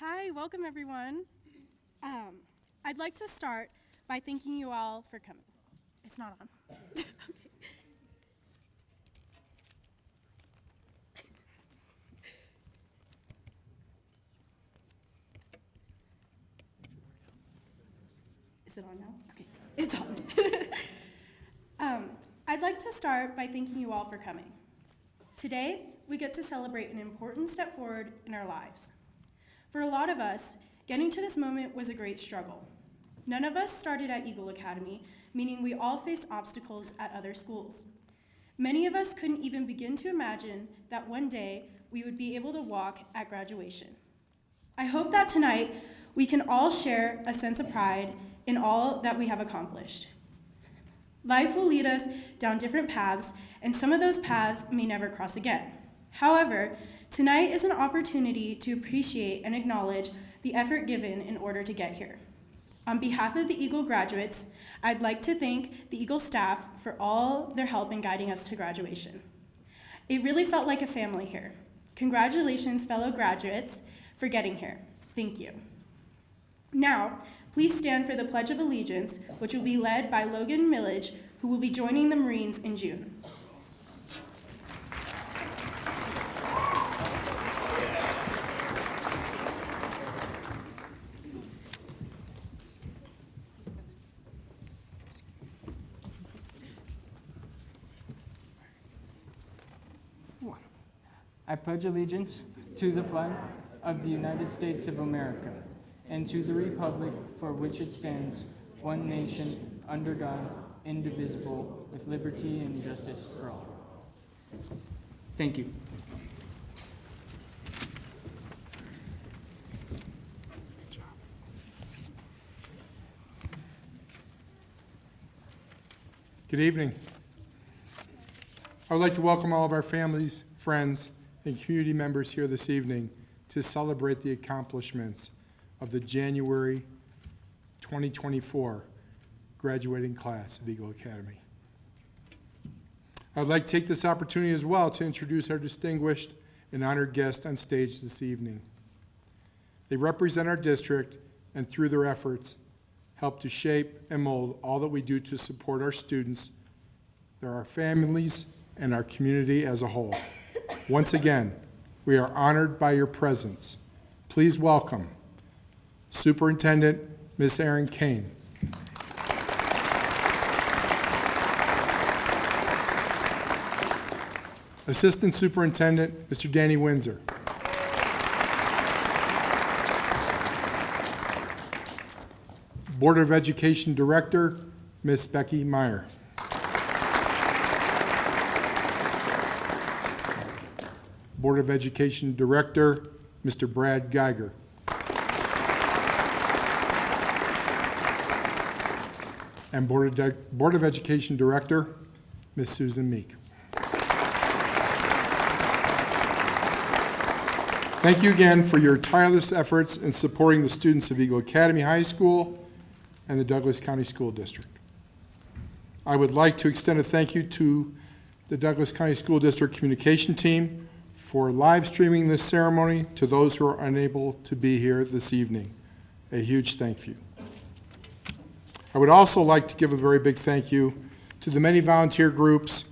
Hi, welcome everyone. I'd like to start by thanking you all for coming. It's not on. Okay. Is it on now? Okay, it's on. I'd like to start by thanking you all for coming. Today, we get to celebrate an important step forward in our lives. For a lot of us, getting to this moment was a great struggle. None of us started at Eagle Academy, meaning we all faced obstacles at other schools. Many of us couldn't even begin to imagine that one day we would be able to walk at graduation. I hope that tonight we can all share a sense of pride in all that we have accomplished. Life will lead us down different paths, and some of those paths may never cross again. However, tonight is an opportunity to appreciate and acknowledge the effort given in order to get here. On behalf of the Eagle graduates, I'd like to thank the Eagle staff for all their help in guiding us to graduation. It really felt like a family here. Congratulations, fellow graduates, for getting here. Thank you. Now, please stand for the Pledge of Allegiance, which will be led by Logan Millage, who will be joining the Marines in June. I pledge allegiance to the flag of the United States of America and to the republic for which it stands, one nation, under God, indivisible, with liberty and justice for all. Thank you. Good evening. I would like to welcome all of our families, friends, and community members here this evening to celebrate the accomplishments of the January 2024 graduating class of Eagle Academy. I would like to take this opportunity as well to introduce our distinguished and honored guests on stage this evening. They represent our district and through their efforts help to shape and mold all that we do to support our students, our families, and our community as a whole. Once again, we are honored by your presence. Please welcome Superintendent Ms. Erin Kane. Assistant Superintendent Mr. Danny Windsor. Board of Education Director Ms. Becky Meyer. Board of Education Director, Mr. Brad Geiger. And Board of Education Director, Ms. Susan Meek. Thank you again for your tireless efforts in supporting the students of Eagle Academy High School and the Douglas County School District. I would like to extend a thank you to the Douglas County School District Communication Team for live streaming this ceremony to those who are unable to be here this evening. A huge thank you. I would also like to give a very big thank you to the many volunteer groups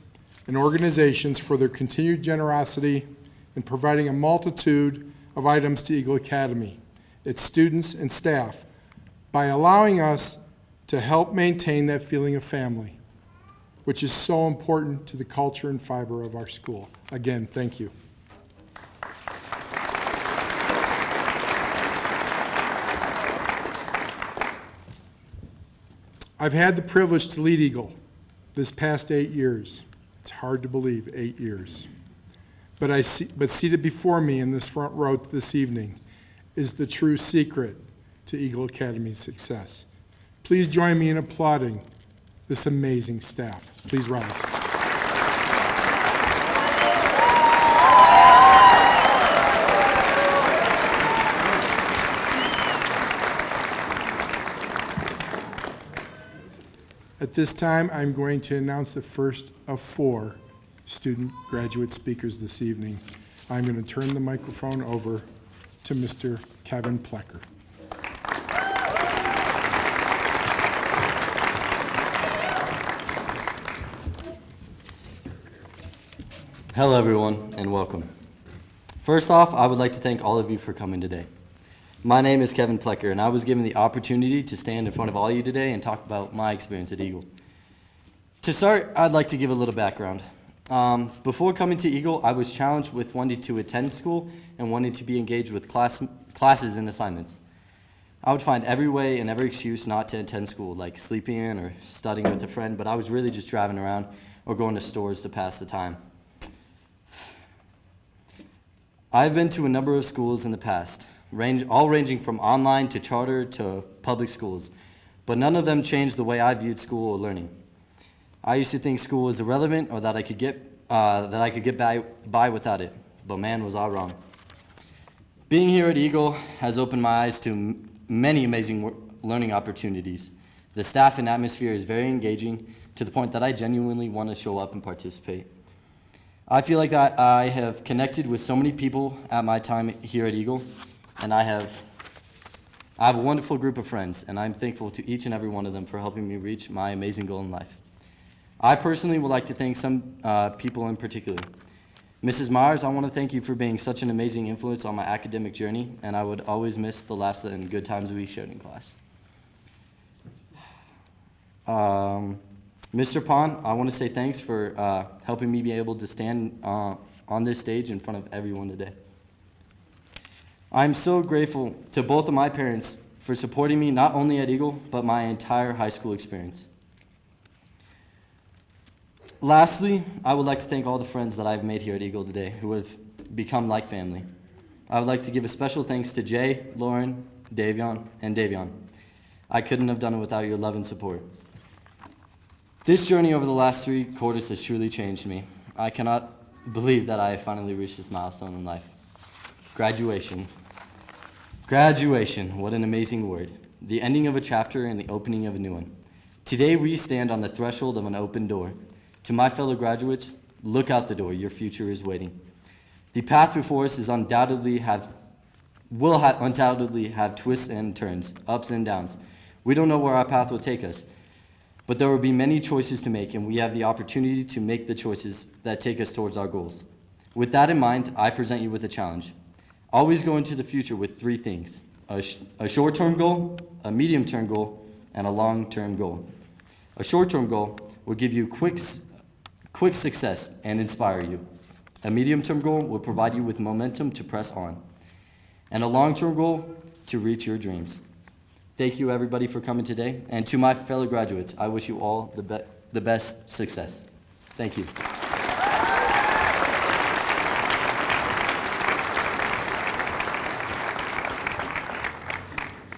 and organizations for their continued generosity in providing a multitude of items to Eagle Academy, its students and staff, by allowing us to help maintain that feeling of family, which is so important to the culture and fiber of our school. Again, thank you. I've had the privilege to lead Eagle this past 8 years. It's hard to believe, 8 years. But seated before me in this front row this evening is the true secret to Eagle Academy's success. Please join me in applauding this amazing staff. Please rise. At this time, I'm going to announce the first of 4 student graduate speakers this evening. I'm going to turn the microphone over to Mr. Kevin Plecker. Hello, everyone, and welcome. First off, I would like to thank all of you for coming today. My name is Kevin Plecker, and I was given the opportunity to stand in front of all of you today and talk about my experience at Eagle. To start, I'd like to give a little background. Before coming to Eagle, I was challenged with wanting to attend school and wanting to be engaged with classes and assignments. I would find every way and every excuse not to attend school, like sleeping in or studying with a friend, but I was really just driving around or going to stores to pass the time. I've been to a number of schools in the past, all ranging from online to charter to public schools, but none of them changed the way I viewed school or learning. I used to think school was irrelevant or that I could get by without it, but man, was I wrong. Being here at Eagle has opened my eyes to many amazing learning opportunities. The staff and atmosphere is very engaging to the point that I genuinely want to show up and participate. I feel like that I have connected with so many people at my time here at Eagle, and I have a wonderful group of friends, and I'm thankful to each and every one of them for helping me reach my amazing goal in life. I personally would like to thank some people in particular. Mrs. Myers, I want to thank you for being such an amazing influence on my academic journey, and I would always miss the laughs and good times we shared in class. Mr. Pond, I want to say thanks for helping me be able to stand on this stage in front of everyone today. I'm so grateful to both of my parents for supporting me not only at Eagle, but my entire high school experience. Lastly, I would like to thank all the friends that I've made here at Eagle today who have become like family. I would like to give a special thanks to Jay, Lauren, Davion, and Davion. I couldn't have done it without your love and support. This journey over the last 3 quarters has truly changed me. I cannot believe that I have finally reached this milestone in life. Graduation. Graduation, what an amazing word. The ending of a chapter and the opening of a new one. Today we stand on the threshold of an open door. To my fellow graduates, look out the door, your future is waiting. The path before us will undoubtedly have twists and turns, ups and downs. We don't know where our path will take us, but there will be many choices to make, and we have the opportunity to make the choices that take us towards our goals. With that in mind, I present you with a challenge. Always go into the future with 3 things: a short-term goal, a medium-term goal, and a long-term goal. A short-term goal will give you quick success and inspire you. A medium-term goal will provide you with momentum to press on. And a long-term goal to reach your dreams. Thank you, everybody, for coming today. And to my fellow graduates, I wish you all the best success. Thank you.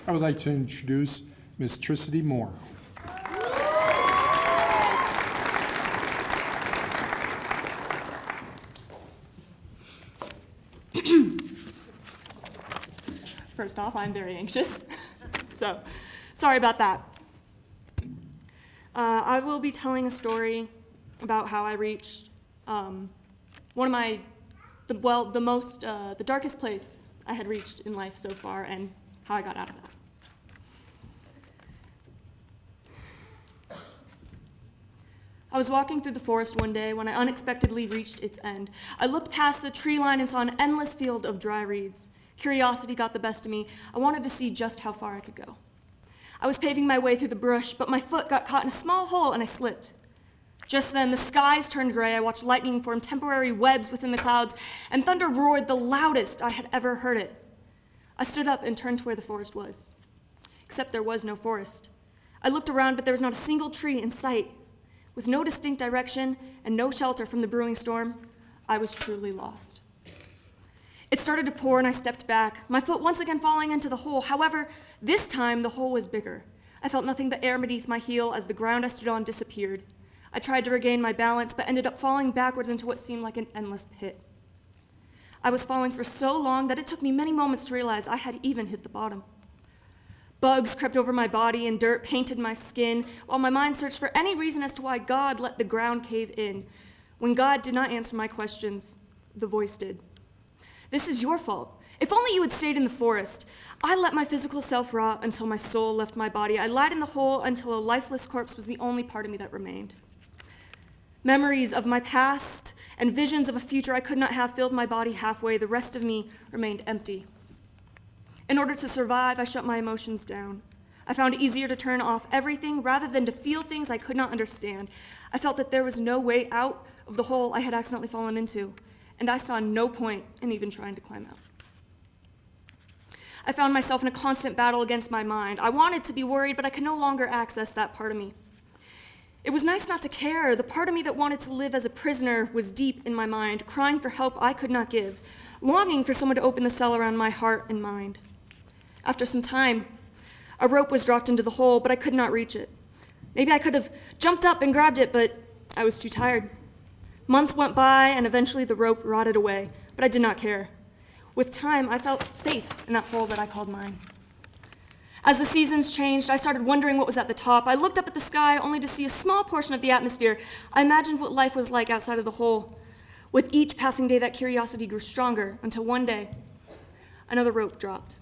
I would like to introduce Ms. Tricity Moore. First off, I'm very anxious, so sorry about that. I will be telling a story about how I reached the darkest place I had reached in life so far and how I got out of that. I was walking through the forest one day when I unexpectedly reached its end. I looked past the tree line and saw an endless field of dry reeds. Curiosity got the best of me. I wanted to see just how far I could go. I was paving my way through the brush, but my foot got caught in a small hole and I slipped. Just then, the skies turned gray. I watched lightning form temporary webs within the clouds, and thunder roared the loudest I had ever heard it. I stood up and turned to where the forest was. Except there was no forest. I looked around, but there was not a single tree in sight. With no distinct direction and no shelter from the brewing storm, I was truly lost. It started to pour and I stepped back, my foot once again falling into the hole. However, this time the hole was bigger. I felt nothing but air beneath my heel as the ground I stood on disappeared. I tried to regain my balance, but ended up falling backwards into what seemed like an endless pit. I was falling for so long that it took me many moments to realize I had even hit the bottom. Bugs crept over my body and dirt painted my skin, while my mind searched for any reason as to why God let the ground cave in. When God did not answer my questions, the voice did. This is your fault. If only you had stayed in the forest. I let my physical self rot until my soul left my body. I lied in the hole until a lifeless corpse was the only part of me that remained. Memories of my past and visions of a future I could not have filled my body halfway. The rest of me remained empty. In order to survive, I shut my emotions down. I found it easier to turn off everything rather than to feel things I could not understand. I felt that there was no way out of the hole I had accidentally fallen into, and I saw no point in even trying to climb out. I found myself in a constant battle against my mind. I wanted to be worried, but I could no longer access that part of me. It was nice not to care. The part of me that wanted to live as a prisoner was deep in my mind, crying for help I could not give, longing for someone to open the cell around my heart and mind. After some time, a rope was dropped into the hole, but I could not reach it. Maybe I could have jumped up and grabbed it, but I was too tired. Months went by, and eventually the rope rotted away, but I did not care. With time, I felt safe in that hole that I called mine. As the seasons changed, I started wondering what was at the top. I looked up at the sky only to see a small portion of the atmosphere. I imagined what life was like outside of the hole. With each passing day, that curiosity grew stronger until one day, another rope dropped.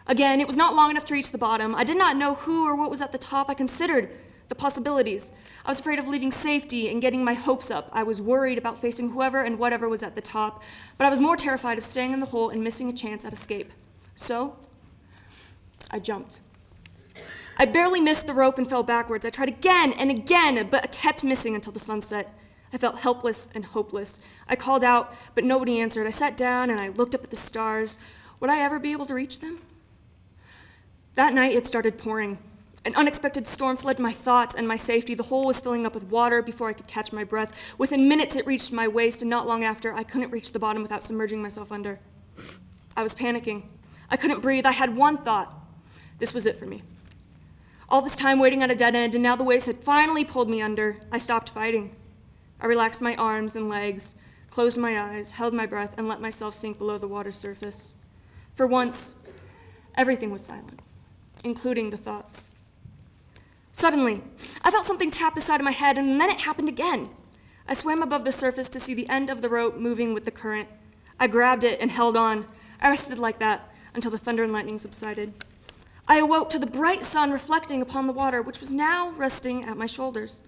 Again, it was not long enough to reach the bottom. I did not know who or what was at the top. I considered the possibilities. I was afraid of leaving safety and getting my hopes up. I was worried about facing whoever and whatever was at the top, but I was more terrified of staying in the hole and missing a chance at escape. So, I jumped. I barely missed the rope and fell backwards. I tried again and again, but I kept missing until the sun set. I felt helpless and hopeless. I called out, but nobody answered. I sat down and I looked up at the stars. Would I ever be able to reach them? That night, it started pouring. An unexpected storm fled my thoughts and my safety. The hole was filling up with water before I could catch my breath. Within minutes, it reached my waist, and not long after, I couldn't reach the bottom without submerging myself under. I was panicking. I couldn't breathe. I had one thought. This was it for me. All this time waiting at a dead end, and now the waves had finally pulled me under. I stopped fighting. I relaxed my arms and legs, closed my eyes, held my breath, and let myself sink below the water's surface. For once, everything was silent, including the thoughts. Suddenly, I felt something tap the side of my head, and then it happened again. I swam above the surface to see the end of the rope moving with the current. I grabbed it and held on. I rested like that until the thunder and lightning subsided. I awoke to the bright sun reflecting upon the water, which was now resting at my shoulders.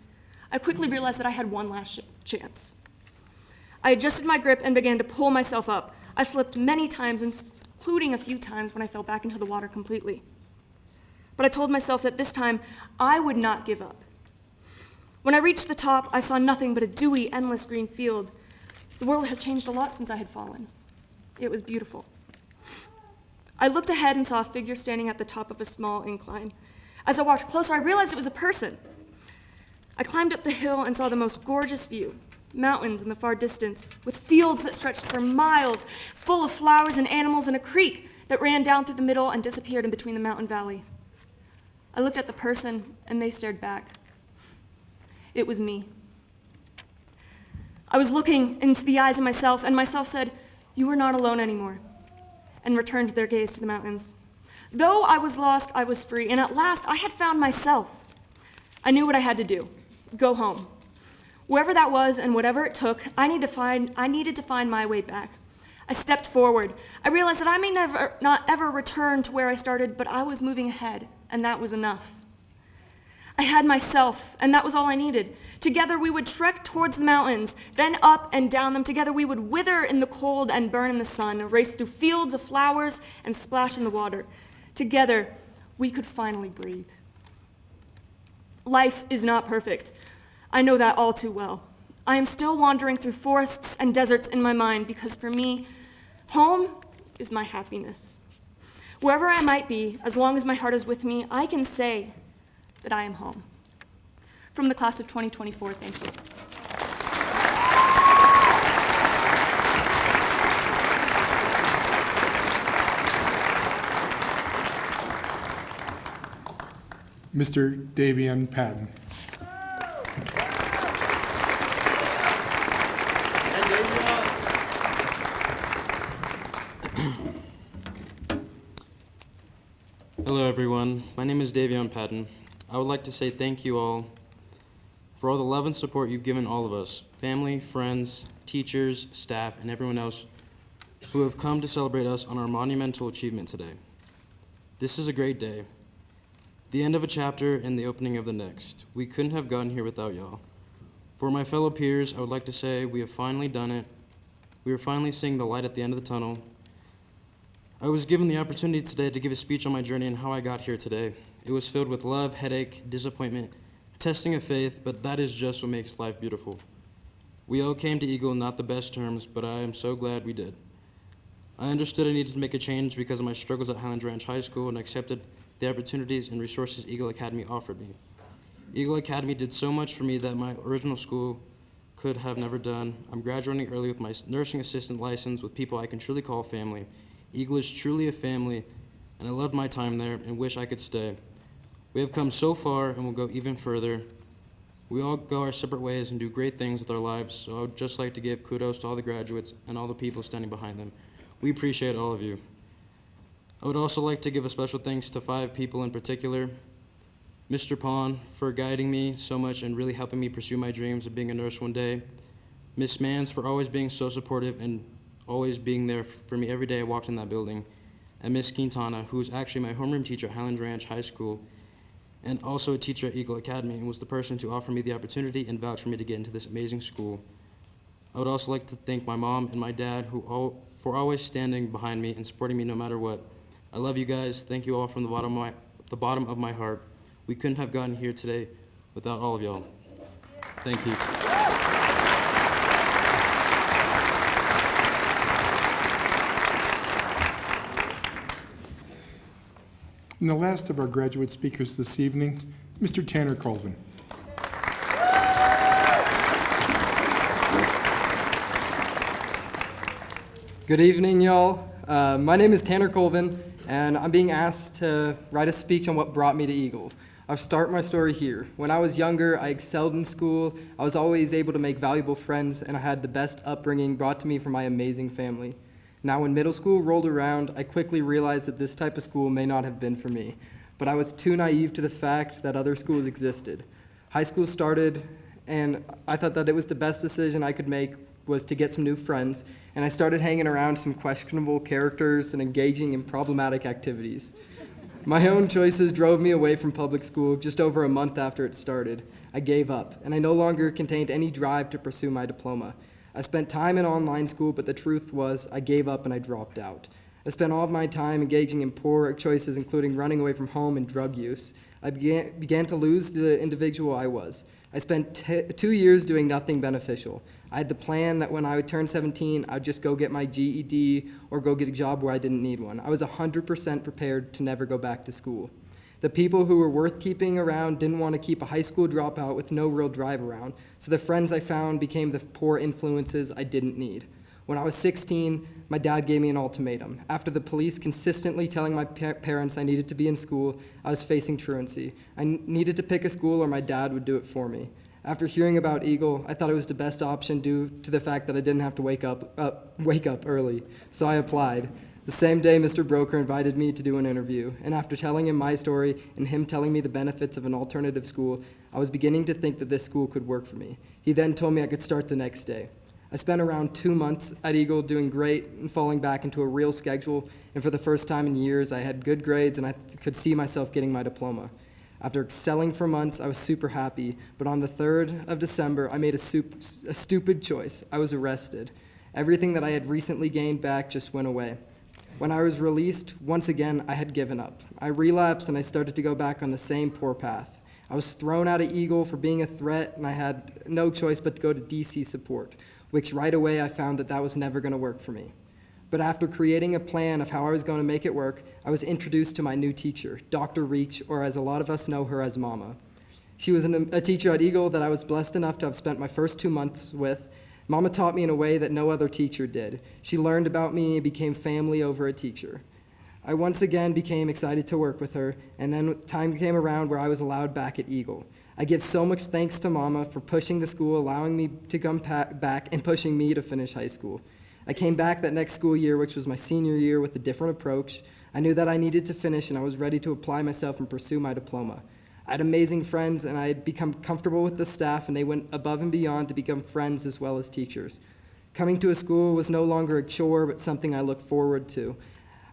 I quickly realized that I had one last chance. I adjusted my grip and began to pull myself up. I slipped many times, including a few times when I fell back into the water completely. But I told myself that this time I would not give up. When I reached the top, I saw nothing but a dewy, endless green field. The world had changed a lot since I had fallen. It was beautiful. I looked ahead and saw a figure standing at the top of a small incline. As I walked closer, I realized it was a person. I climbed up the hill and saw the most gorgeous view. Mountains in the far distance, with fields that stretched for miles, full of flowers and animals, and a creek that ran down through the middle and disappeared in between the mountain valley. I looked at the person, and they stared back. It was me. I was looking into the eyes of myself, and myself said, "You are not alone anymore," and returned their gaze to the mountains. Though I was lost, I was free, and at last I had found myself. I knew what I had to do: go home. Wherever that was and whatever it took, I needed to find my way back. I stepped forward. I realized that I may not ever return to where I started, but I was moving ahead, and that was enough. I had myself, and that was all I needed. Together we would trek towards the mountains, then up and down them. Together we would wither in the cold and burn in the sun, race through fields of flowers and splash in the water. Together we could finally breathe. Life is not perfect. I know that all too well. I am still wandering through forests and deserts in my mind because for me, home is my happiness. Wherever I might be, as long as my heart is with me, I can say that I am home. From the class of 2024, thank you. Mr. Davion Patton. Hello everyone, my name is Davion Patton. I would like to say thank you all for all the love and support you've given all of us, family, friends, teachers, staff, and everyone else who have come to celebrate us on our monumental achievement today. This is a great day. The end of a chapter and the opening of the next. We couldn't have gotten here without y'all. For my fellow peers, I would like to say we have finally done it. We are finally seeing the light at the end of the tunnel. I was given the opportunity today to give a speech on my journey and how I got here today. It was filled with love, headache, disappointment, testing of faith, but that is just what makes life beautiful. We all came to Eagle in not the best terms, but I am so glad we did. I understood I needed to make a change because of my struggles at Highlands Ranch High School and accepted the opportunities and resources Eagle Academy offered me. Eagle Academy did so much for me that my original school could have never done. I'm graduating early with my nursing assistant license with people I can truly call family. Eagle is truly a family, and I loved my time there and wish I could stay. We have come so far and will go even further. We all go our separate ways and do great things with our lives, so I would just like to give kudos to all the graduates and all the people standing behind them. We appreciate all of you. I would also like to give a special thanks to 5 people in particular. Mr. Pond for guiding me so much and really helping me pursue my dreams of being a nurse one day. Miss Mans for always being so supportive and always being there for me every day I walked in that building. And Miss Quintana, who is actually my homeroom teacher at Highlands Ranch High School and also a teacher at Eagle Academy, and was the person to offer me the opportunity and vouch for me to get into this amazing school. I would also like to thank my mom and my dad for always standing behind me and supporting me no matter what. I love you guys. Thank you all from the bottom of my heart. We couldn't have gotten here today without all of y'all. Thank you. And the last of our graduate speakers this evening, Mr. Tanner Colvin. Good evening, y'all. My name is Tanner Colvin, and I'm being asked to write a speech on what brought me to Eagle. I'll start my story here. When I was younger, I excelled in school. I was always able to make valuable friends, and I had the best upbringing brought to me from my amazing family. Now, when middle school rolled around, I quickly realized that this type of school may not have been for me, but I was too naive to the fact that other schools existed. High school started, and I thought that it was the best decision I could make was to get some new friends, and I started hanging around some questionable characters and engaging in problematic activities. My own choices drove me away from public school just over a month after it started. I gave up, and I no longer contained any drive to pursue my diploma. I spent time in online school, but the truth was I gave up and I dropped out. I spent all of my time engaging in poor choices, including running away from home and drug use. I began to lose the individual I was. I spent 2 years doing nothing beneficial. I had the plan that when I would turn 17, I'd just go get my GED or go get a job where I didn't need one. I was 100% prepared to never go back to school. The people who were worth keeping around didn't want to keep a high school dropout with no real drive around, so the friends I found became the poor influences I didn't need. When I was 16, my dad gave me an ultimatum. After the police consistently telling my parents I needed to be in school, I was facing truancy. I needed to pick a school or my dad would do it for me. After hearing about Eagle, I thought it was the best option due to the fact that I didn't have to wake up early, so I applied. The same day, Mr. Broker invited me to do an interview, and after telling him my story and him telling me the benefits of an alternative school, I was beginning to think that this school could work for me. He then told me I could start the next day. I spent around 2 months at Eagle doing great and falling back into a real schedule, and for the first time in years, I had good grades and I could see myself getting my diploma. After excelling for months, I was super happy, but on the 3rd of December, I made a stupid choice. I was arrested. Everything that I had recently gained back just went away. When I was released, once again, I had given up. I relapsed and I started to go back on the same poor path. I was thrown out of Eagle for being a threat, and I had no choice but to go to DC support, which right away I found that was never going to work for me. But after creating a plan of how I was going to make it work, I was introduced to my new teacher, Dr. Reach, or as a lot of us know her as Mama. She was a teacher at Eagle that I was blessed enough to have spent my first 2 months with. Mama taught me in a way that no other teacher did. She learned about me and became family over a teacher. I once again became excited to work with her, and then time came around where I was allowed back at Eagle. I give so much thanks to Mama for pushing the school, allowing me to come back, and pushing me to finish high school. I came back that next school year, which was my senior year, with a different approach. I knew that I needed to finish, and I was ready to apply myself and pursue my diploma. I had amazing friends, and I had become comfortable with the staff, and they went above and beyond to become friends as well as teachers. Coming to a school was no longer a chore, but something I looked forward to.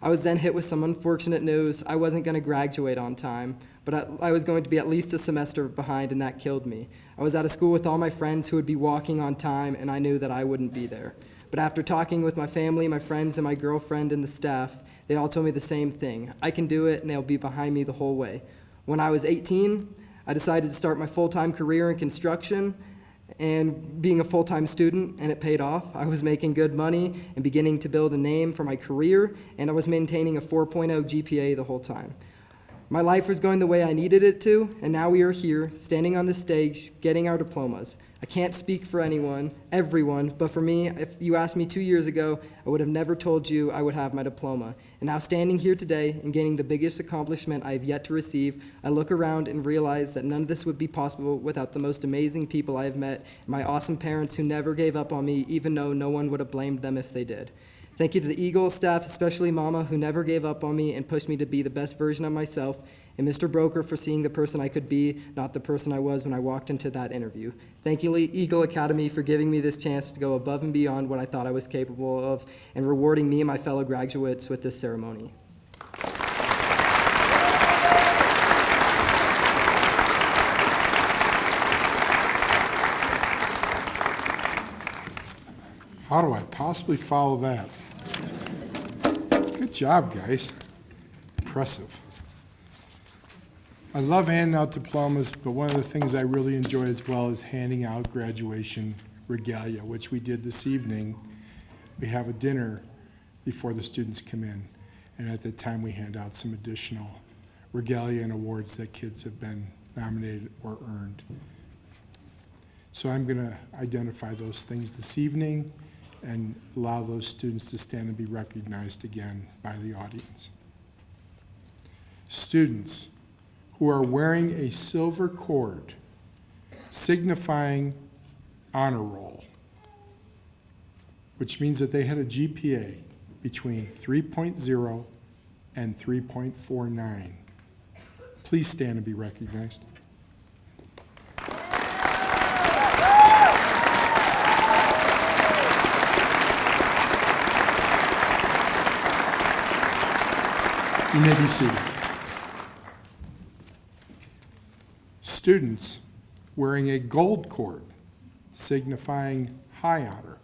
I was then hit with some unfortunate news. I wasn't going to graduate on time, but I was going to be at least a semester behind, and that killed me. I was at a school with all my friends who would be walking on time, and I knew that I wouldn't be there. But after talking with my family, my friends, and my girlfriend and the staff, they all told me the same thing. I can do it, and they'll be behind me the whole way. When I was 18, I decided to start my full-time career in construction and being a full-time student, and it paid off. I was making good money and beginning to build a name for my career, and I was maintaining a 4.0 GPA the whole time. My life was going the way I needed it to, and now we are here, standing on the stage, getting our diplomas. I can't speak for everyone, but for me, if you asked me 2 years ago, I would have never told you I would have my diploma. And now standing here today and gaining the biggest accomplishment I have yet to receive, I look around and realize that none of this would be possible without the most amazing people I have met, and my awesome parents who never gave up on me, even though no one would have blamed them if they did. Thank you to the Eagle staff, especially Mama, who never gave up on me and pushed me to be the best version of myself, and Mr. Broker for seeing the person I could be, not the person I was when I walked into that interview. Thank you, Eagle Academy, for giving me this chance to go above and beyond what I thought I was capable of and rewarding me and my fellow graduates with this ceremony. How do I possibly follow that? Good job, guys. Impressive. I love handing out diplomas, but one of the things I really enjoy as well is handing out graduation regalia, which we did this evening. We have a dinner before the students come in, and at the time we hand out some additional regalia and awards that kids have been nominated or earned. So I'm going to identify those things this evening and allow those students to stand and be recognized again by the audience. Students who are wearing a silver cord signifying honor roll, which means that they had a GPA between 3.0 and 3.49. Please stand and be recognized. You may be seated. Students wearing a gold cord signifying high honor.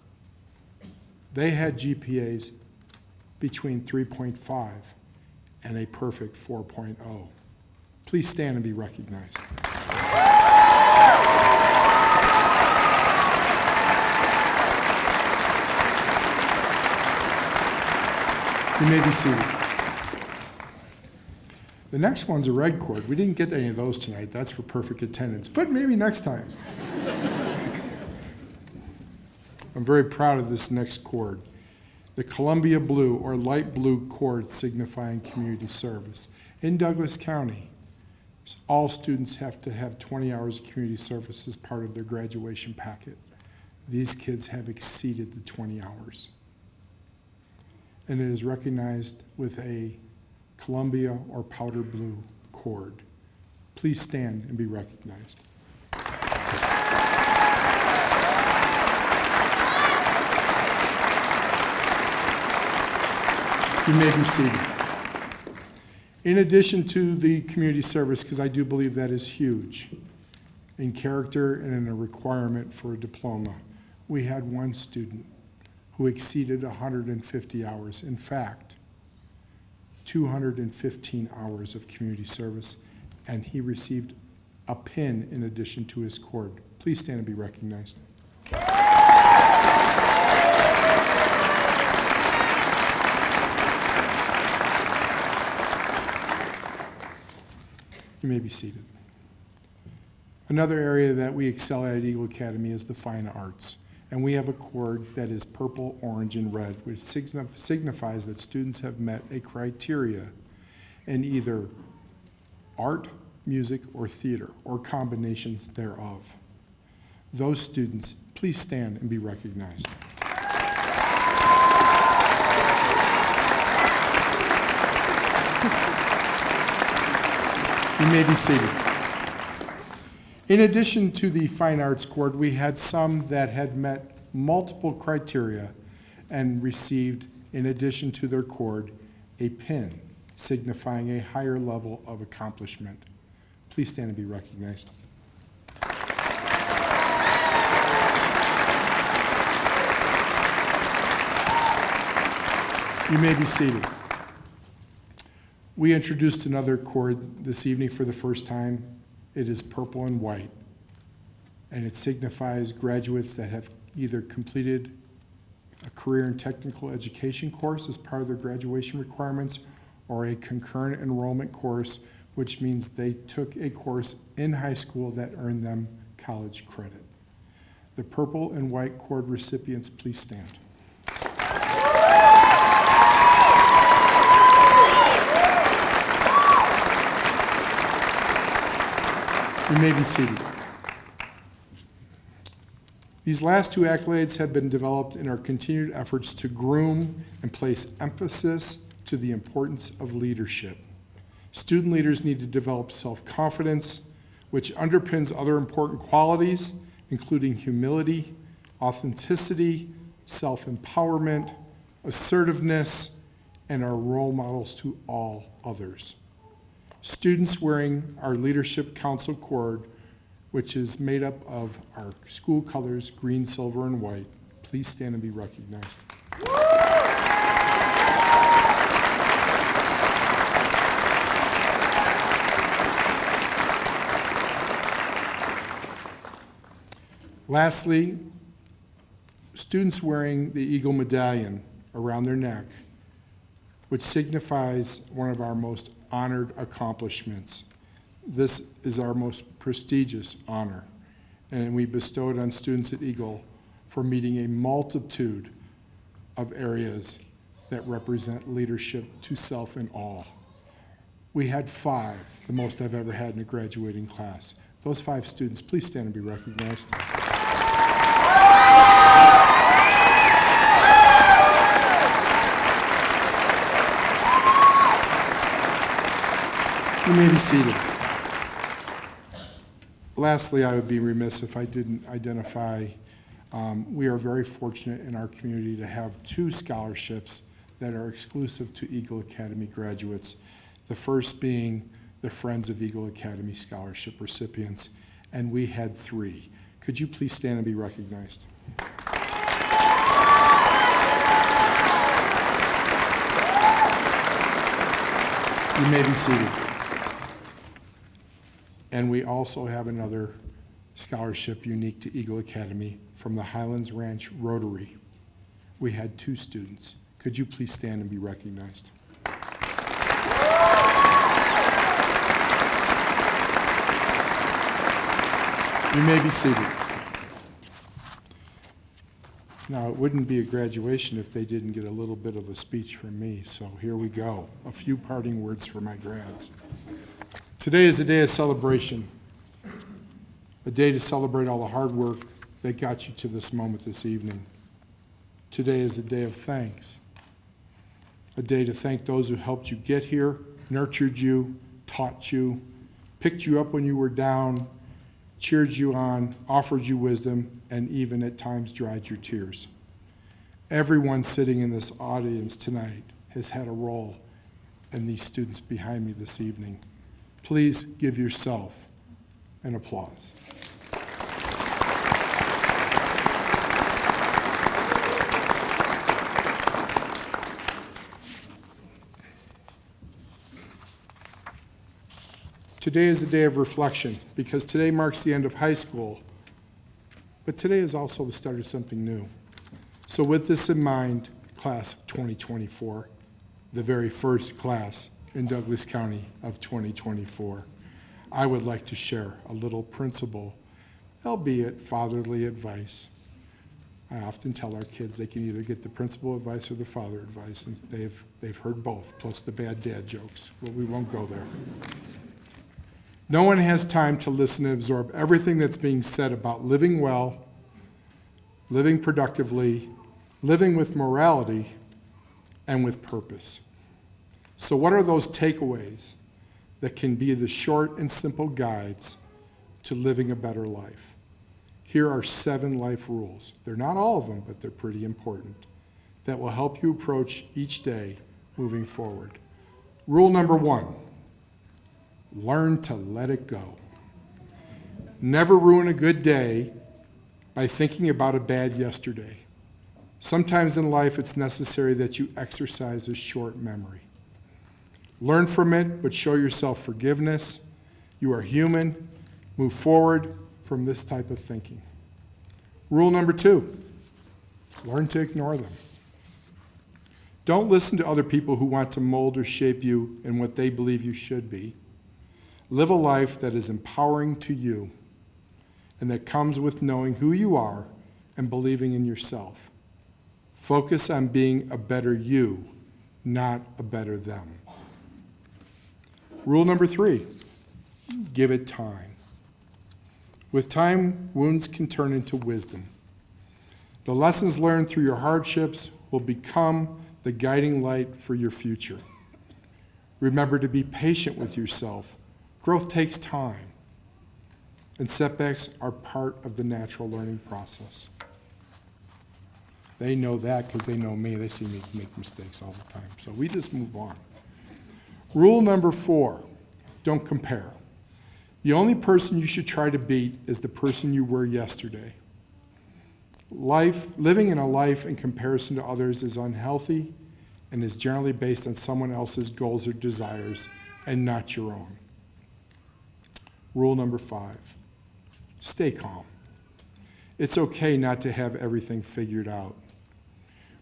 They had GPAs between 3.5 and a perfect 4.0. Please stand and be recognized. You may be seated. The next one's a red cord. We didn't get any of those tonight. That's for perfect attendance, but maybe next time. I'm very proud of this next cord. The Columbia Blue or light blue cord signifying community service. In Douglas County, all students have to have 20 hours of community service as part of their graduation packet. These kids have exceeded the 20 hours. And it is recognized with a Columbia or powder blue cord. Please stand and be recognized. You may be seated. In addition to the community service, because I do believe that is huge in character and in a requirement for a diploma, we had one student who exceeded 150 hours. In fact, 215 hours of community service, and he received a pin in addition to his cord. Please stand and be recognized. You may be seated. Another area that we excel at Eagle Academy is the fine arts. And we have a cord that is purple, orange, and red, which signifies that students have met a criteria in either art, music, or theater, or combinations thereof. Those students, please stand and be recognized. You may be seated. In addition to the fine arts cord, we had some that had met multiple criteria and received, in addition to their cord, a pin signifying a higher level of accomplishment. Please stand and be recognized. You may be seated. We introduced another cord this evening for the first time. It is purple and white, and it signifies graduates that have either completed a career and technical education course as part of their graduation requirements or a concurrent enrollment course, which means they took a course in high school that earned them college credit. The purple and white cord recipients, please stand. You may be seated. These last two accolades have been developed in our continued efforts to groom and place emphasis to the importance of leadership. Student leaders need to develop self-confidence, which underpins other important qualities, including humility, authenticity, self-empowerment, assertiveness, and are role models to all others. Students wearing our Leadership Council cord, which is made up of our school colors, green, silver, and white, please stand and be recognized. Lastly, students wearing the Eagle Medallion around their neck, which signifies one of our most honored accomplishments. This is our most prestigious honor, and we bestow it on students at Eagle for meeting a multitude of areas that represent leadership to self and all. We had 5, the most I've ever had in a graduating class. Those 5 students, please stand and be recognized. You may be seated. Lastly, I would be remiss if I didn't identify, we are very fortunate in our community to have 2 scholarships that are exclusive to Eagle Academy graduates. The first being the Friends of Eagle Academy scholarship recipients, and we had 3. Could you please stand and be recognized? You may be seated. And we also have another scholarship unique to Eagle Academy from the Highlands Ranch Rotary. We had 2 students. Could you please stand and be recognized? You may be seated. Now, it wouldn't be a graduation if they didn't get a little bit of a speech from me, so here we go. A few parting words for my grads. Today is a day of celebration, a day to celebrate all the hard work that got you to this moment this evening. Today is a day of thanks, a day to thank those who helped you get here, nurtured you, taught you, picked you up when you were down, cheered you on, offered you wisdom, and even at times dried your tears. Everyone sitting in this audience tonight has had a role in these students behind me this evening. Please give yourself an applause. Today is a day of reflection because today marks the end of high school, but today is also the start of something new. So with this in mind, class of 2024, the very first class in Douglas County of 2024, I would like to share a little principle, albeit fatherly advice. I often tell our kids they can either get the principal advice or the father advice, and they've heard both, plus the bad dad jokes, but we won't go there. No one has time to listen and absorb everything that's being said about living well, living productively, living with morality, and with purpose. So what are those takeaways that can be the short and simple guides to living a better life? Here are 7 life rules. They're not all of them, but they're pretty important, that will help you approach each day moving forward. Rule number 1, learn to let it go. Never ruin a good day by thinking about a bad yesterday. Sometimes in life, it's necessary that you exercise a short memory. Learn from it, but show yourself forgiveness. You are human. Move forward from this type of thinking. Rule number 2, learn to ignore them. Don't listen to other people who want to mold or shape you in what they believe you should be. Live a life that is empowering to you and that comes with knowing who you are and believing in yourself. Focus on being a better you, not a better them. Rule number 3, give it time. With time, wounds can turn into wisdom. The lessons learned through your hardships will become the guiding light for your future. Remember to be patient with yourself. Growth takes time, and setbacks are part of the natural learning process. They know that because they know me. They see me make mistakes all the time. So we just move on. Rule number 4, don't compare. The only person you should try to beat is the person you were yesterday. Living in a life in comparison to others is unhealthy and is generally based on someone else's goals or desires and not your own. Rule number 5, stay calm. It's okay not to have everything figured out.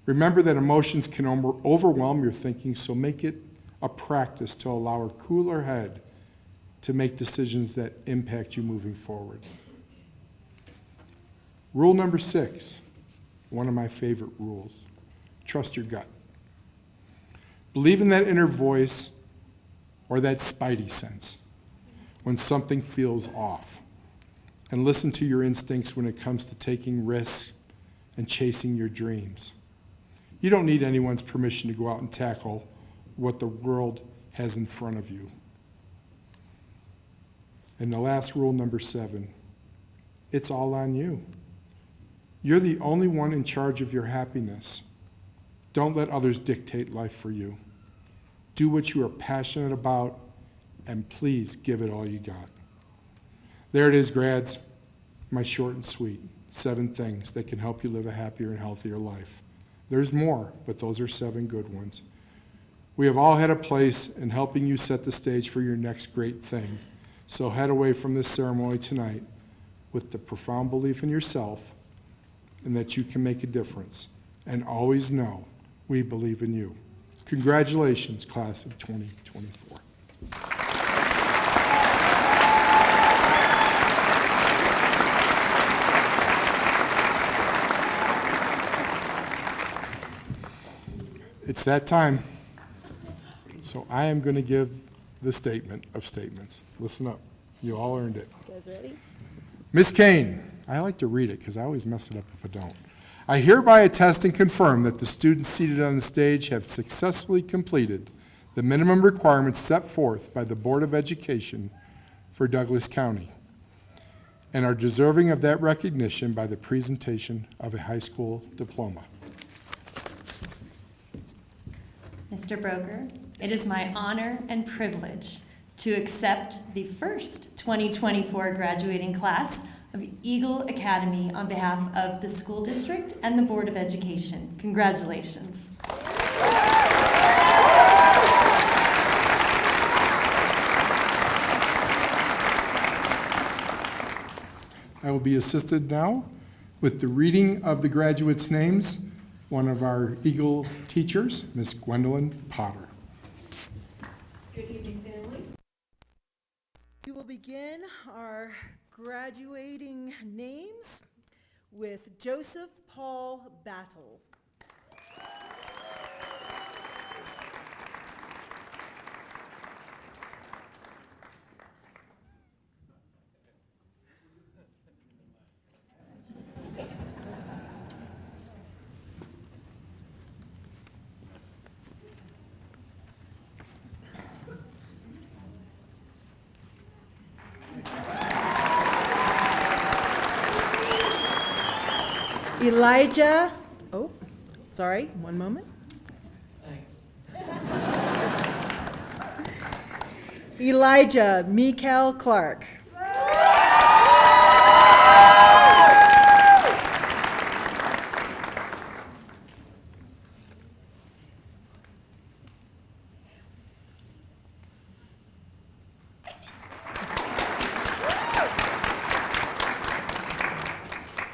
Remember that emotions can overwhelm your thinking, so make it a practice to allow a cooler head to make decisions that impact you moving forward. Rule number 6, one of my favorite rules, trust your gut. Believe in that inner voice or that spidey sense when something feels off, and listen to your instincts when it comes to taking risks and chasing your dreams. You don't need anyone's permission to go out and tackle what the world has in front of you. And the last rule, number 7, it's all on you. You're the only one in charge of your happiness. Don't let others dictate life for you. Do what you are passionate about, and please give it all you got. There it is, grads, my short and sweet 7 things that can help you live a happier and healthier life. There's more, but those are 7 good ones. We have all had a place in helping you set the stage for your next great thing. So head away from this ceremony tonight with the profound belief in yourself and that you can make a difference. And always know we believe in you. Congratulations, class of 2024. It's that time. So I am going to give the statement of statements. Listen up. You all earned it. You guys ready? Ms. Kane, I like to read it because I always mess it up if I don't. I hereby attest and confirm that the students seated on the stage have successfully completed the minimum requirements set forth by the Board of Education for Douglas County and are deserving of that recognition by the presentation of a high school diploma. Mr. Broker, it is my honor and privilege to accept the first 2024 graduating class of Eagle Academy on behalf of the school district and the Board of Education. Congratulations. I will be assisted now with the reading of the graduates' names. One of our Eagle teachers, Miss Gwendolyn Potter. Good evening, family. We will begin our graduating names with Joseph Paul Battle. Elijah, oh, sorry, one moment. Thanks. Elijah Mikael Clark. I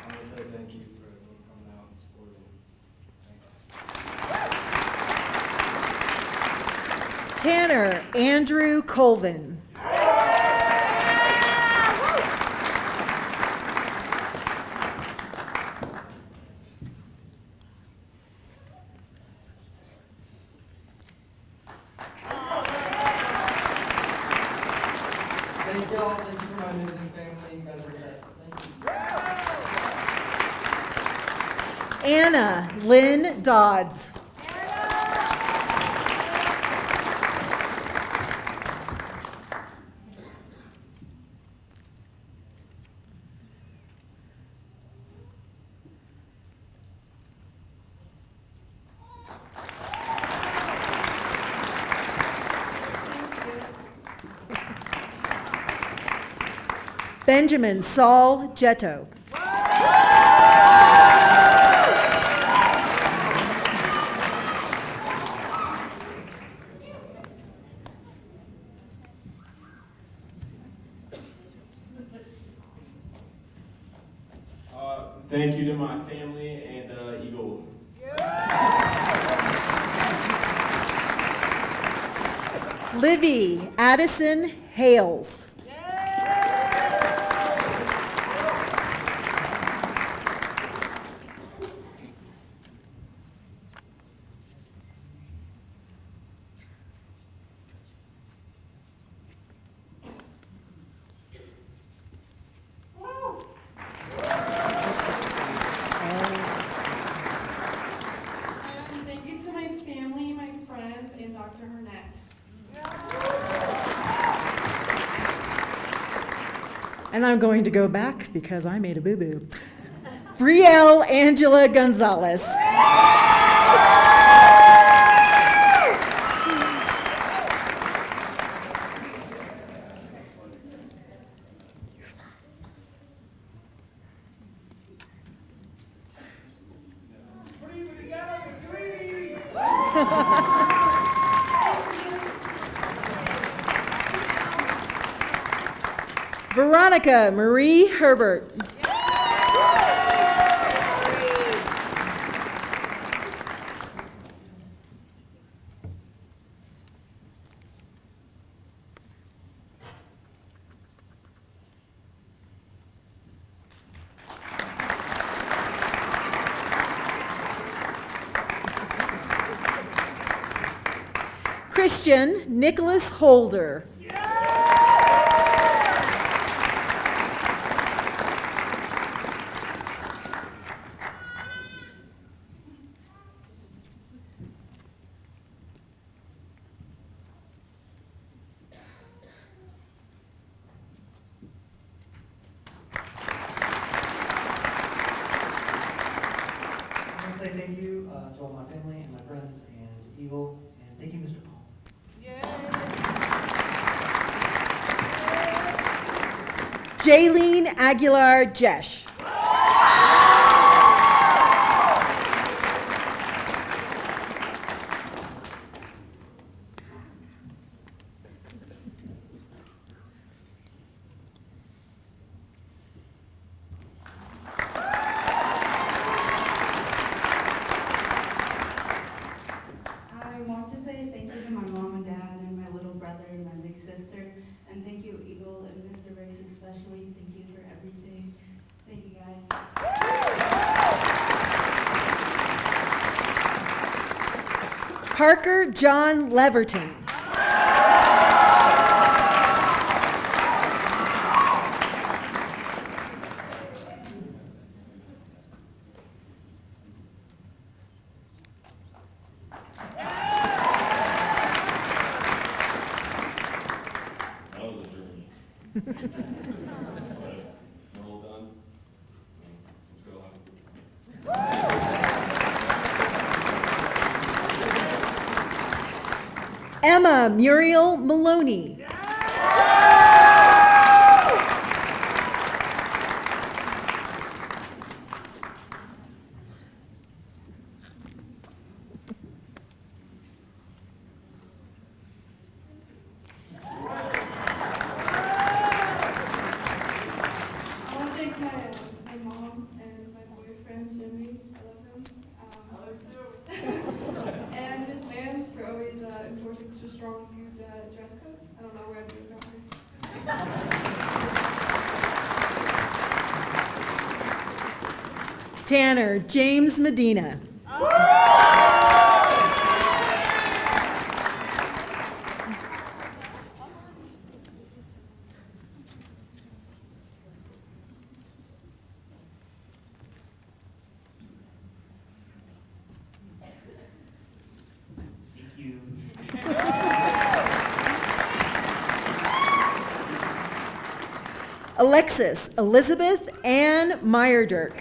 want to say thank you for everyone coming out and supporting. Tanner Andrew Colvin. Thank y'all. Thank you for my amazing family. You guys are the best. Thank you. Anna Lynn Dodds. Benjamin Saul Jetto. Thank you to my family and Eagle. Livy Addison Hales. Thank you to my family, my friends, and Dr. Hurnett. And I'm going to go back because I made a boo-boo. Brielle Angela Gonzalez. Veronica Marie Herbert. Christian Nicholas Holder. I want to say thank you to all my family and my friends and Eagle, and thank you, Mr. Paul. Jaylene Aguilar Jesh. I want to say thank you to my mom and dad and my little brother and my big sister. And thank you, Eagle and Mr. Riggs especially. Thank you for everything. Thank you, guys. Parker John Leverton. That was a journey. But we're all done. Let's go have a good time. Emma Muriel Maloney. I want to thank my mom and my boyfriend, Jimmy. I love him. And Miss Mans for always enforcing such a strong dress code. I don't know where I'd be without her. Tanner James Medina. Thank you. Alexis Elizabeth Ann Meyerdirk.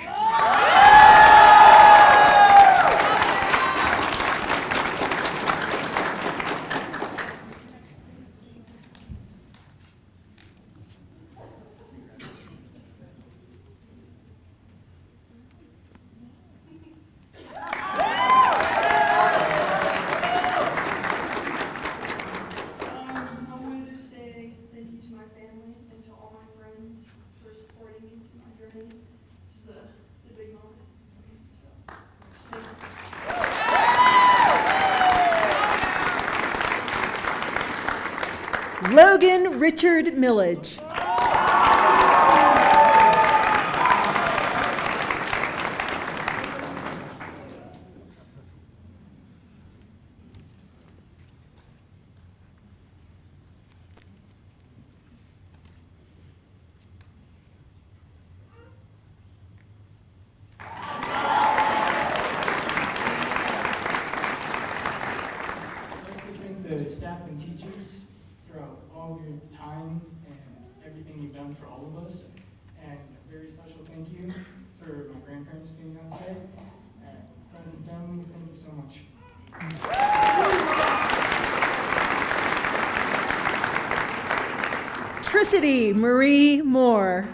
I wanted to say thank you to my family and to all my friends for supporting me through my journey. It's a big moment for me, so just thank you. Logan Richard Millage. I'd like to thank the staff and teachers throughout all of your time and everything you've done for all of us. And a very special thank you for my grandparents being on today. And friends and family, thank you so much. Tricity Marie Moore.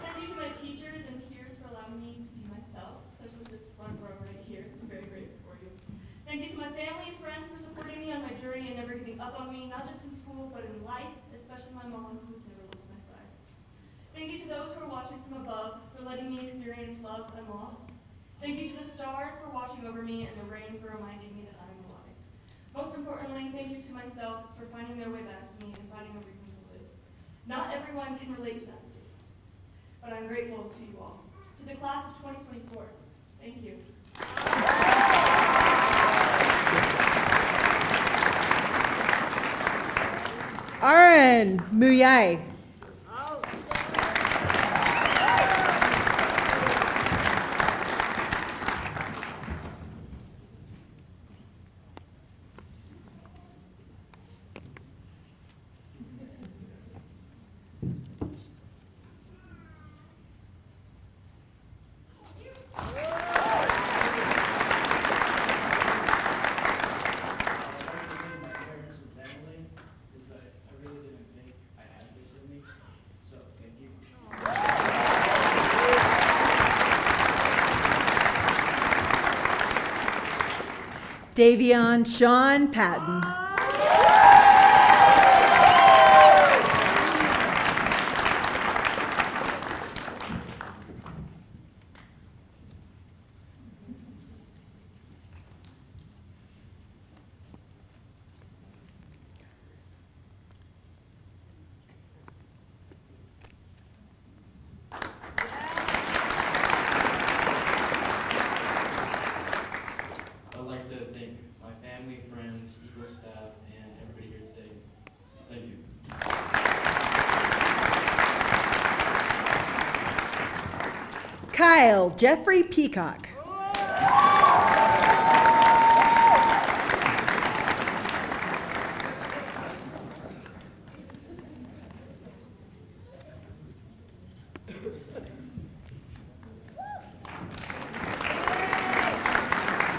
Thank you to my teachers and peers for allowing me to be myself, especially this front row right here. I'm very grateful for you. Thank you to my family and friends for supporting me on my journey and never giving up on me, not just in school, but in life, especially my mom, who's never left my side. Thank you to those who are watching from above for letting me experience love and loss. Thank you to the stars for watching over me and the rain for reminding me that I'm alive. Most importantly, thank you to myself for finding their way back to me and finding a reason to live. Not everyone can relate to that state, but I'm grateful to you all. To the class of 2024, thank you. Aaron Muyai. Davion Sean Patton. I'd like to thank my family, friends, Eagle staff, Kyle Jeffrey Peacock.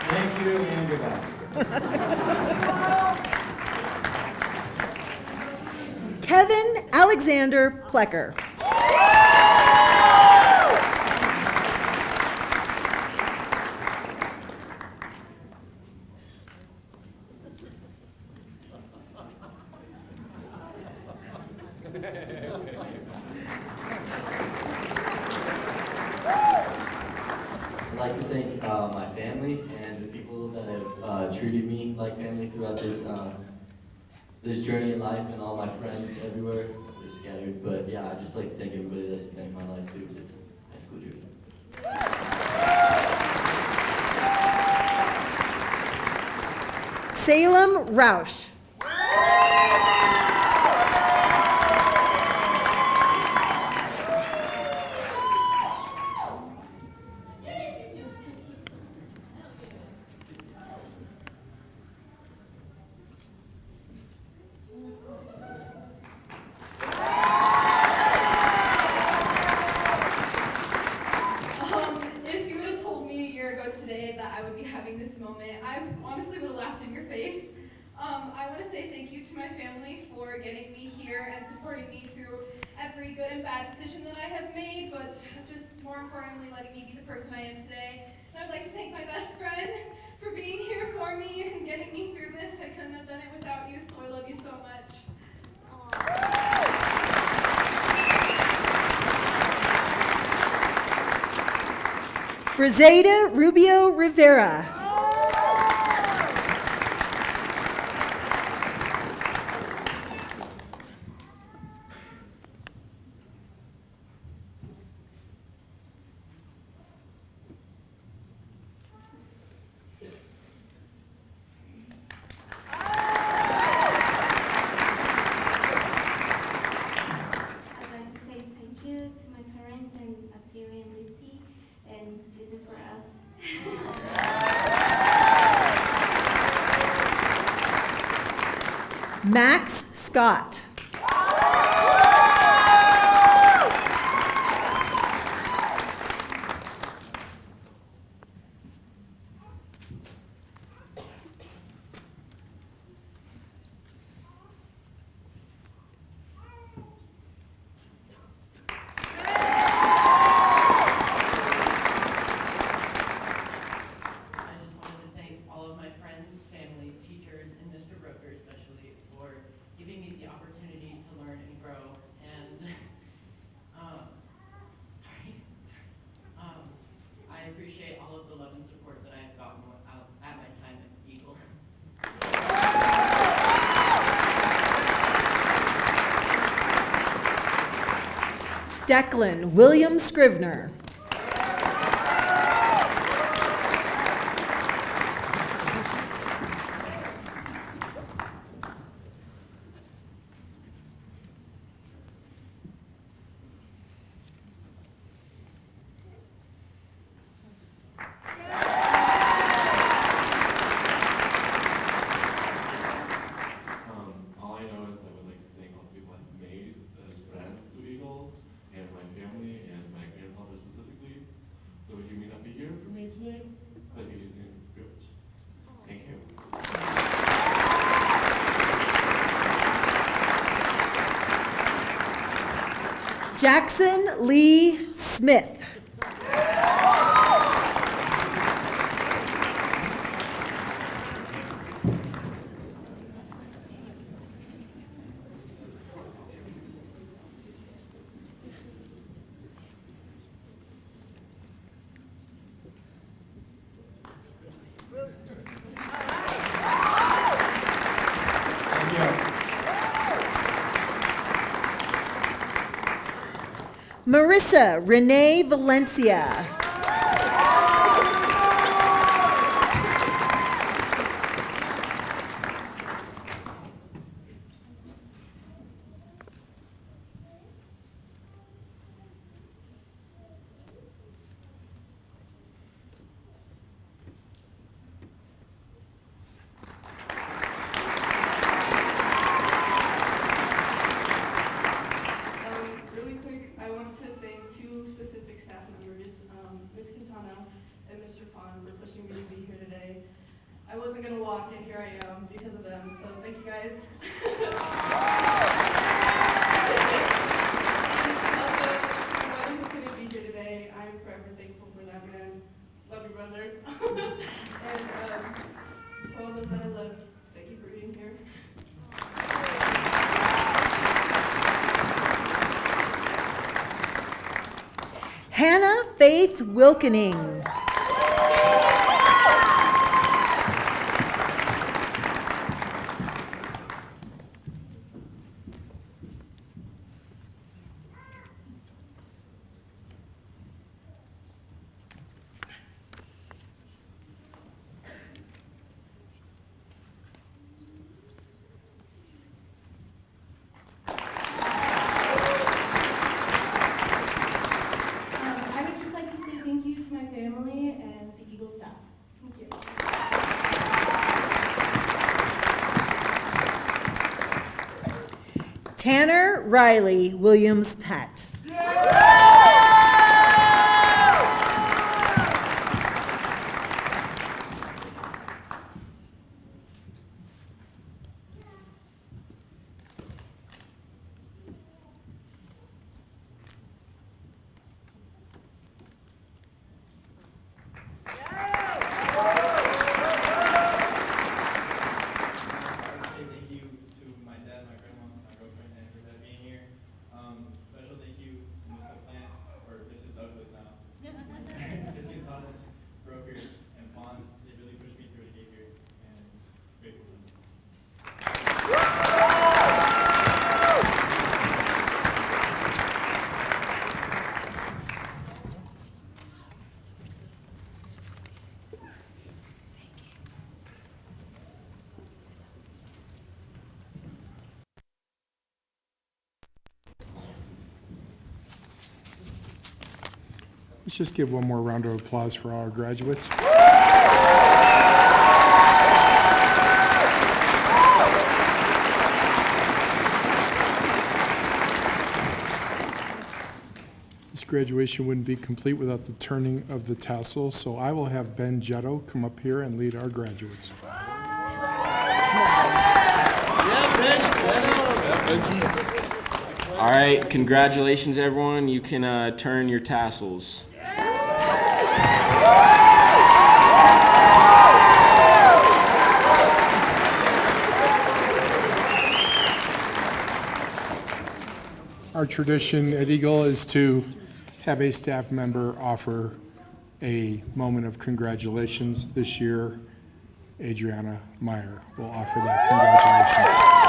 Thank you and goodbye. Kevin Alexander Plecker. I'd like to thank my family and the people that have treated me like family throughout this journey in life, and all my friends everywhere. They're scattered, but yeah, I'd just like to thank everybody that's spent my life through this high school journey. Salem Roush. If you would have told me a year ago today that I would be having this moment, I honestly would have laughed in your face. I want to say thank you to my family for getting me here and supporting me through every good and bad decision that I have made, but just more importantly, letting me be the person I am today. And I'd like to thank my best friend for being here for me and getting me through this. I couldn't have done it without you, so I love you so much. Rosada Rubio Rivera. I'd like to say thank you to my parents and Atiri and Litzy, and this is for us. Max Scott. I just wanted to thank all of my friends, family, teachers, and Mr. Broker especially for giving me the opportunity to learn and grow. And I appreciate all of the love and support that I've gotten at my time at Eagle. Declan William Scrivener. All I know is I would like to thank all the people I've made as friends to Eagle, and my family, and my grandfather specifically. Though he may not be here for me today, but he is in spirit. Thank you. Jackson Lee Smith. Marissa Renee Valencia. I want to thank two specific staff members, Ms. Quintana and Mr. Pond, for pushing me to be here today. I wasn't going to walk, and here I am because of them, so thank you guys. Also, my brother who couldn't be here today, I'm forever thankful for that man. Love you, brother. And to all those that I love, thank you for being here. Hannah Faith Wilkening. I would just like to say thank you to my family and the Eagle staff. Thank you. Tanner Riley Williams Pat. I want to say thank you to my dad, my grandma, my girlfriend, and for that being here. Special thank you to Mr. Plant, or Mrs. Douglas now. Ms. Quintana, Broker, and Pond, they really pushed me through to get here, and grateful for them. Let's just give one more round of applause for our graduates. This graduation wouldn't be complete without the turning of the tassel, so I will have Ben Jetto come up here and lead our graduates. All right, congratulations, everyone. You can turn your tassels. Our tradition at Eagle is to have a staff member offer a moment of congratulations. This year, Adriana Meyer will offer that congratulations.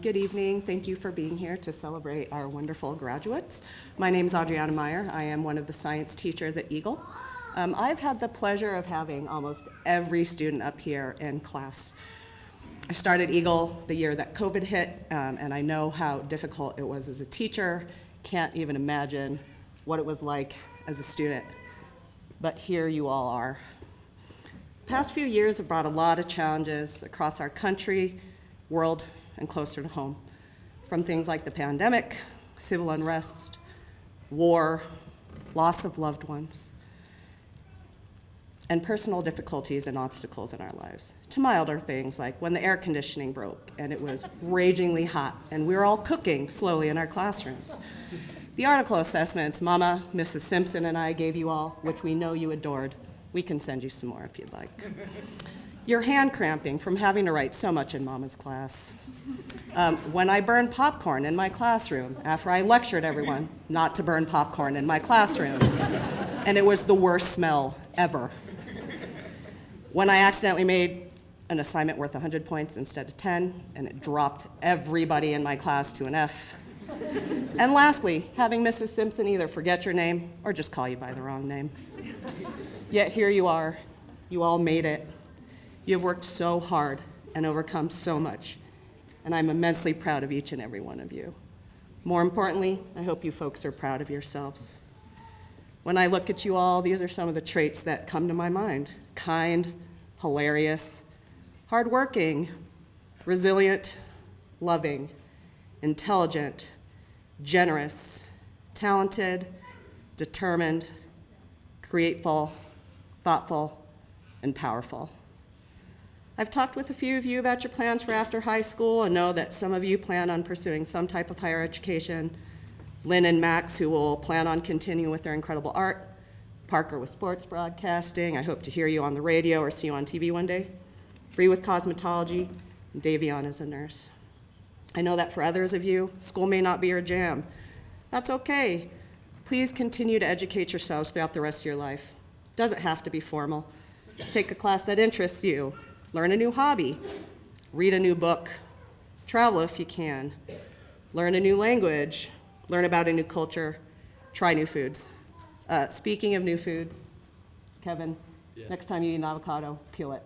Good evening. Thank you for being here to celebrate our wonderful graduates. My name is Adriana Meyer. I am one of the science teachers at Eagle. I've had the pleasure of having almost every student up here in class. I started Eagle the year that COVID hit, and I know how difficult it was as a teacher. Can't even imagine what it was like as a student. But here you all are. Past few years have brought a lot of challenges across our country, world, and closer to home, from things like the pandemic, civil unrest, war, loss of loved ones, and personal difficulties and obstacles in our lives, to milder things like when the air conditioning broke and it was ragingly hot and we were all cooking slowly in our classrooms. The article assessments Mama, Mrs. Simpson, and I gave you all, which we know you adored. We can send you some more if you'd like. Your hand cramping from having to write so much in Mama's class. When I burned popcorn in my classroom after I lectured everyone not to burn popcorn in my classroom, and it was the worst smell ever. When I accidentally made an assignment worth 100 points instead of 10, and it dropped everybody in my class to an F. And lastly, having Mrs. Simpson either forget your name or just call you by the wrong name. Yet here you are. You all made it. You've worked so hard and overcome so much, and I'm immensely proud of each and every one of you. More importantly, I hope you folks are proud of yourselves. When I look at you all, these are some of the traits that come to my mind: kind, hilarious, hardworking, resilient, loving, intelligent, generous, talented, determined, createful, thoughtful, and powerful. I've talked with a few of you about your plans for after high school and know that some of you plan on pursuing some type of higher education. Lynn and Max, who will plan on continuing with their incredible art. Parker with sports broadcasting. I hope to hear you on the radio or see you on TV one day. Bree with cosmetology, and Davion as a nurse. I know that for others of you, school may not be your jam. That's okay. Please continue to educate yourselves throughout the rest of your life. It doesn't have to be formal. Take a class that interests you. Learn a new hobby. Read a new book. Travel if you can. Learn a new language. Learn about a new culture. Try new foods. Speaking of new foods, Kevin, next time you eat an avocado, peel it.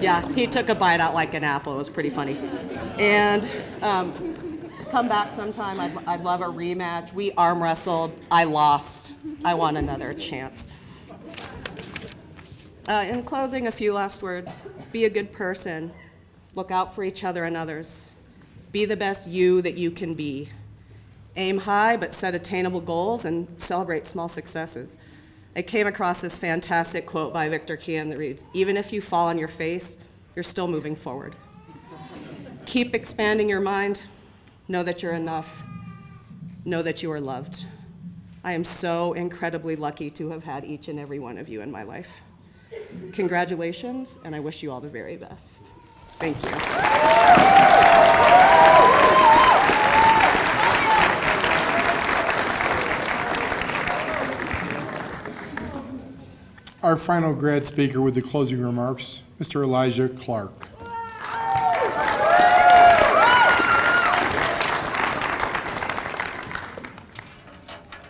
Yeah, he took a bite out like an apple. It was pretty funny. And come back sometime. I'd love a rematch. We arm wrestled. I lost. I want another chance. In closing, a few last words. Be a good person. Look out for each other and others. Be the best you that you can be. Aim high, but set attainable goals and celebrate small successes. I came across this fantastic quote by Victor Kiam that reads, "Even if you fall on your face, you're still moving forward." Keep expanding your mind. Know that you're enough. Know that you are loved. I am so incredibly lucky to have had each and every one of you in my life. Congratulations, and I wish you all the very best. Thank you. Our final grad speaker with the closing remarks, Mr. Elijah Clark.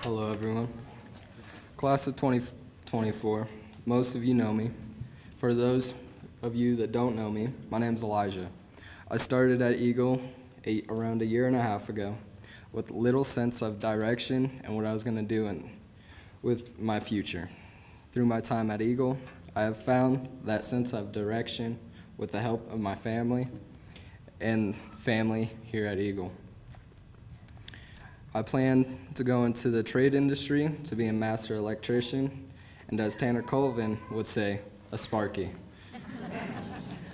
Hello, everyone. Class of 2024, most of you know me. For those of you that don't know me, my name's Elijah. I started at Eagle around a year and a half ago with little sense of direction and what I was going to do with my future. Through my time at Eagle, I have found that sense of direction with the help of my family and family here at Eagle. I plan to go into the trade industry to be a master electrician, and as Tanner Colvin would say, a Sparky.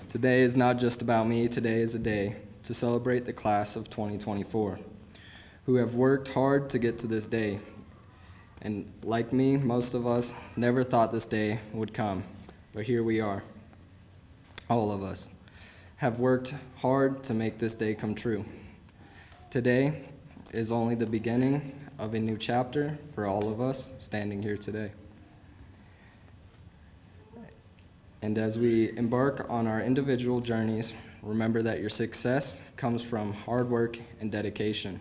Today is not just about me. Today is a day to celebrate the class of 2024, who have worked hard to get to this day. And like me, most of us never thought this day would come, but here we are. All of us have worked hard to make this day come true. Today is only the beginning of a new chapter for all of us standing here today. And as we embark on our individual journeys, remember that your success comes from hard work and dedication.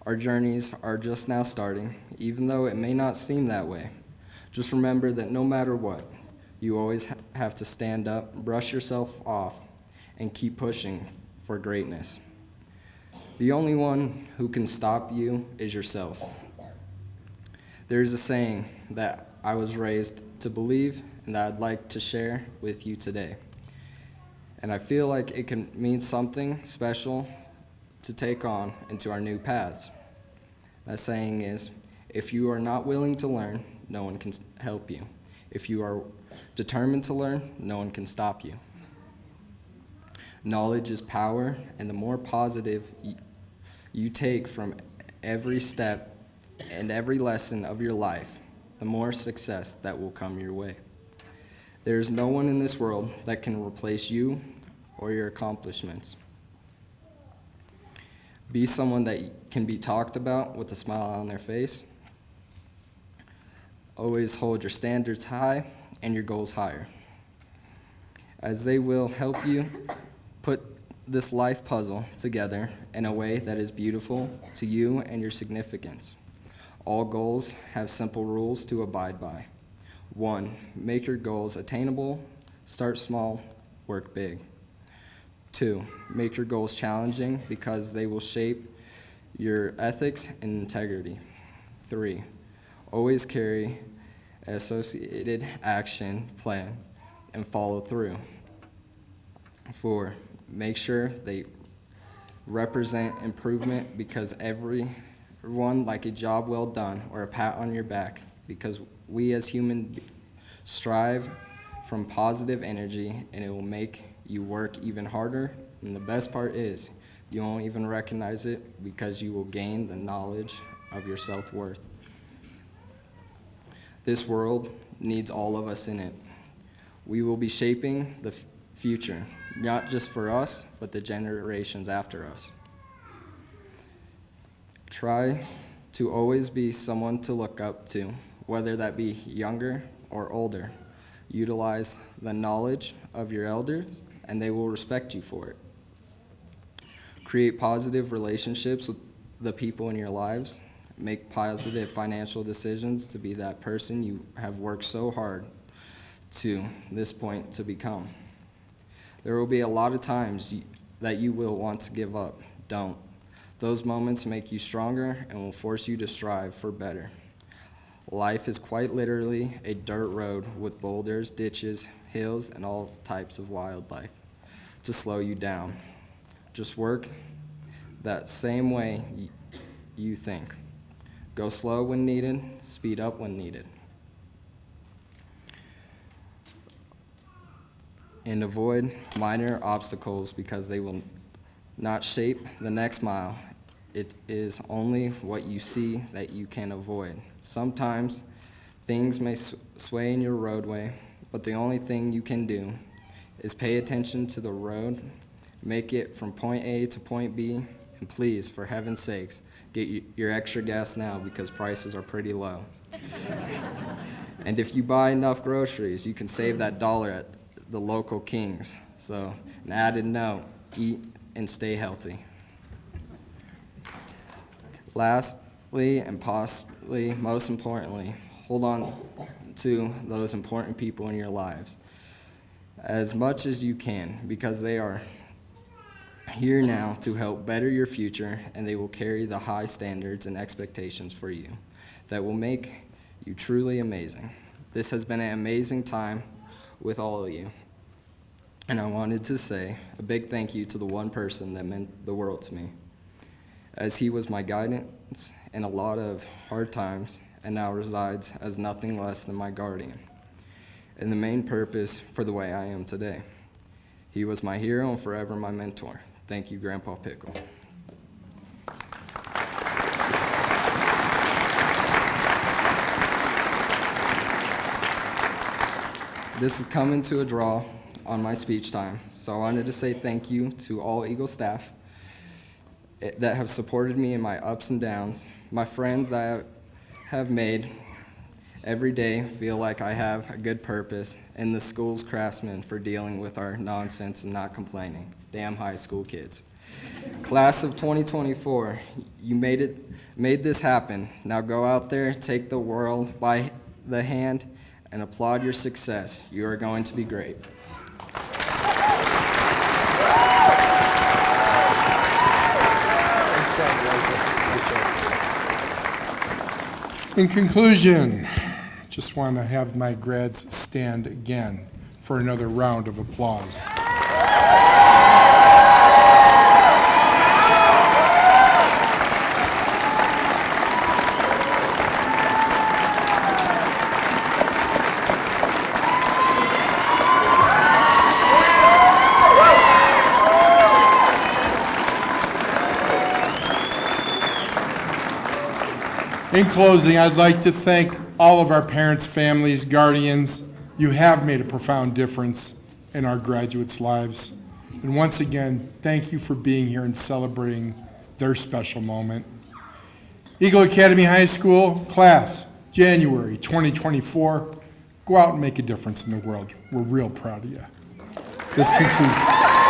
Our journeys are just now starting, even though it may not seem that way. Just remember that no matter what, you always have to stand up, brush yourself off, and keep pushing for greatness. The only one who can stop you is yourself. There is a saying that I was raised to believe and that I'd like to share with you today. And I feel like it can mean something special to take on into our new paths. That saying is, if you are not willing to learn, no one can help you. If you are determined to learn, no one can stop you. Knowledge is power, and the more positive you take from every step and every lesson of your life, the more success that will come your way. There is no one in this world that can replace you or your accomplishments. Be someone that can be talked about with a smile on their face. Always hold your standards high and your goals higher, as they will help you put this life puzzle together in a way that is beautiful to you and your significance. All goals have simple rules to abide by. 1, make your goals attainable. Start small, work big. 2, make your goals challenging because they will shape your ethics and integrity. 3, always carry an associated action plan and follow through. 4, make sure they represent improvement because everyone like a job well done or a pat on your back, because we as humans strive from positive energy and it will make you work even harder. And the best part is you won't even recognize it because you will gain the knowledge of your self-worth. This world needs all of us in it. We will be shaping the future, not just for us, but the generations after us. Try to always be someone to look up to, whether that be younger or older. Utilize the knowledge of your elders, and they will respect you for it. Create positive relationships with the people in your lives. Make positive financial decisions to be that person you have worked so hard to this point to become. There will be a lot of times that you will want to give up. Don't. Those moments make you stronger and will force you to strive for better. Life is quite literally a dirt road with boulders, ditches, hills, and all types of wildlife to slow you down. Just work that same way you think. Go slow when needed, speed up when needed. And avoid minor obstacles because they will not shape the next mile. It is only what you see that you can avoid. Sometimes things may sway in your roadway, but the only thing you can do is pay attention to the road, make it from point A to point B, and please, for heaven's sakes, get your extra gas now because prices are pretty low. And if you buy enough groceries, you can save that $1 at the local King's. So, an added note, eat and stay healthy. Lastly, and possibly most importantly, hold on to those important people in your lives as much as you can, because they are here now to help better your future, and they will carry the high standards and expectations for you that will make you truly amazing. This has been an amazing time with all of you, and I wanted to say a big thank you to the one person that meant the world to me, as he was my guidance in a lot of hard times and now resides as nothing less than my guardian and the main purpose for the way I am today. He was my hero and forever my mentor. Thank you, Grandpa Pickle. This is coming to a draw on my speech time, so I wanted to say thank you to all Eagle staff that have supported me in my ups and downs, my friends I have made every day feel like I have a good purpose, and the school's craftsmen for dealing with our nonsense and not complaining. Damn high school kids. Class of 2024, you made this happen. Now go out there, take the world by the hand, and applaud your success. You are going to be great. In conclusion, just want to have my grads stand again for another round of applause. In closing, I'd like to thank all of our parents, families, guardians. You have made a profound difference in our graduates' lives. And once again, thank you for being here and celebrating their special moment. Eagle Academy High School class, January 2024. Go out and make a difference in the world. We're real proud of you. This concludes.